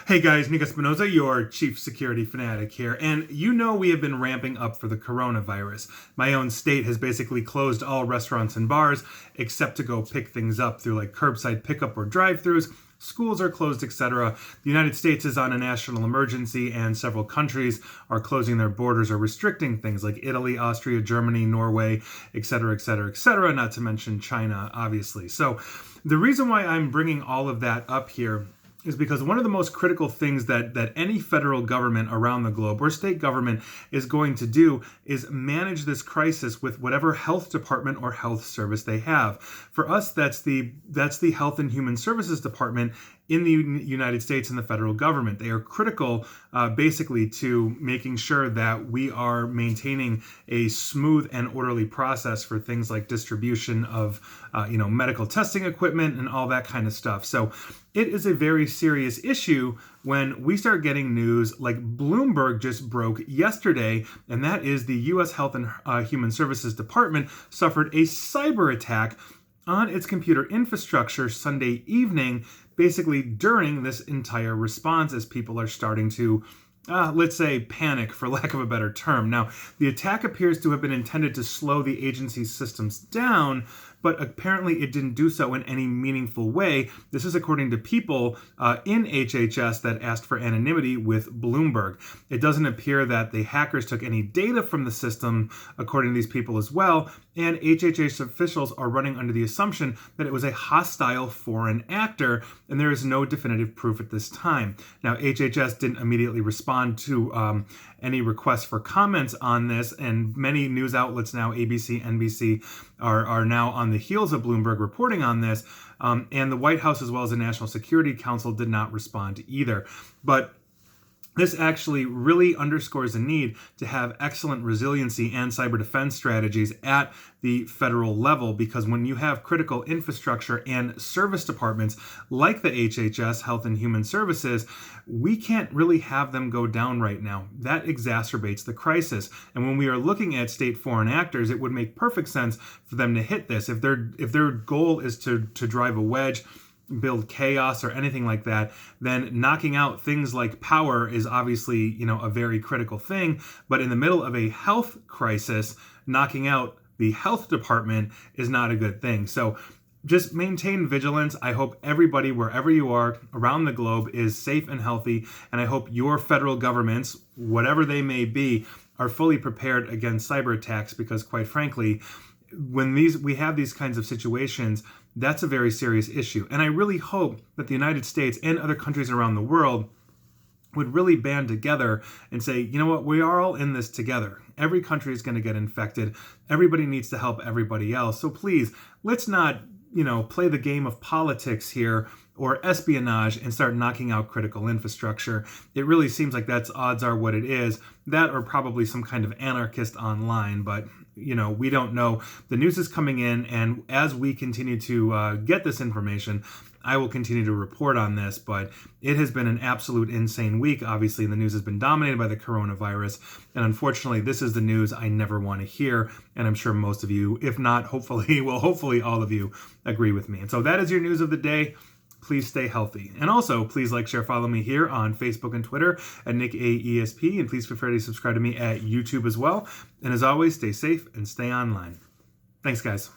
Hey guys, Nico Spinoza, your chief security fanatic here, and you know we have been ramping up for the coronavirus. My own state has basically closed all restaurants and bars except to go pick things up through like curbside pickup or drive-thrus. Schools are closed, etc. The United States is on a national emergency, and several countries are closing their borders or restricting things like Italy, Austria, Germany, Norway, etc., etc., etc., not to mention China, obviously. So the reason why I'm bringing all of that up here is because one of the most critical things that any federal government around the globe or state government is going to do is manage this crisis with whatever health department or health service they have. For us, that's the Health and Human Services Department in the United States and the federal government. They are critical basically to making sure that we are maintaining a smooth and orderly process for things like distribution of medical testing equipment and all that kind of stuff. So it is a very serious issue when we start getting news like Bloomberg just broke yesterday, and that is the U.S. Health and Human Services Department suffered a cyber attack on its computer infrastructure Sunday evening, basically during this entire response as people are starting to let's say panic, for lack of a better term. Now, the attack appears to have been intended to slow the agency's systems down, but apparently it didn't do so in any meaningful way. This is according to people in HHS that asked for anonymity with Bloomberg. It doesn't appear that the hackers took any data from the system, according to these people as well, and HHS officials are running under the assumption that it was a hostile foreign actor, and there is no definitive proof at this time. Now, HHS didn't immediately respond to any requests for comments on this, and many news outlets now, ABC, NBC, are now on the heels of Bloomberg reporting on this, and the White House as well as the National Security Council did not respond either. But this actually really underscores the need to have excellent resiliency and cyber defense strategies at the federal level, because when you have critical infrastructure and service departments like the HHS, Health and Human Services, we can't really have them go down right now. That exacerbates the crisis. And when we are looking at state foreign actors, it would make perfect sense for them to hit this. If their goal is to drive a wedge, build chaos or anything like that, then knocking out things like power is obviously, a very critical thing. But in the middle of a health crisis, knocking out the health department is not a good thing. So just maintain vigilance. I hope everybody, wherever you are around the globe, is safe and healthy. And I hope your federal governments, whatever they may be, are fully prepared against cyber attacks, because quite frankly, when we have these kinds of situations, that's a very serious issue. And I really hope that the United States and other countries around the world would really band together and say, you know what, we are all in this together. Every country is going to get infected. Everybody needs to help everybody else. So please, let's not, play the game of politics here or espionage and start knocking out critical infrastructure. It really seems like that's odds are what it is. That or probably some kind of anarchist online, but we don't know. The news is coming in, and as we continue to get this information, I will continue to report on this, but it has been an absolute insane week. Obviously, the news has been dominated by the coronavirus, and unfortunately, this is the news I never want to hear, and I'm sure most of you, if not, hopefully all of you agree with me. And so that is your news of the day. Please stay healthy. And also, please like, share, follow me here on Facebook and Twitter at NickAESP, and please feel free to subscribe to me at YouTube as well. And as always, stay safe and stay online. Thanks, guys.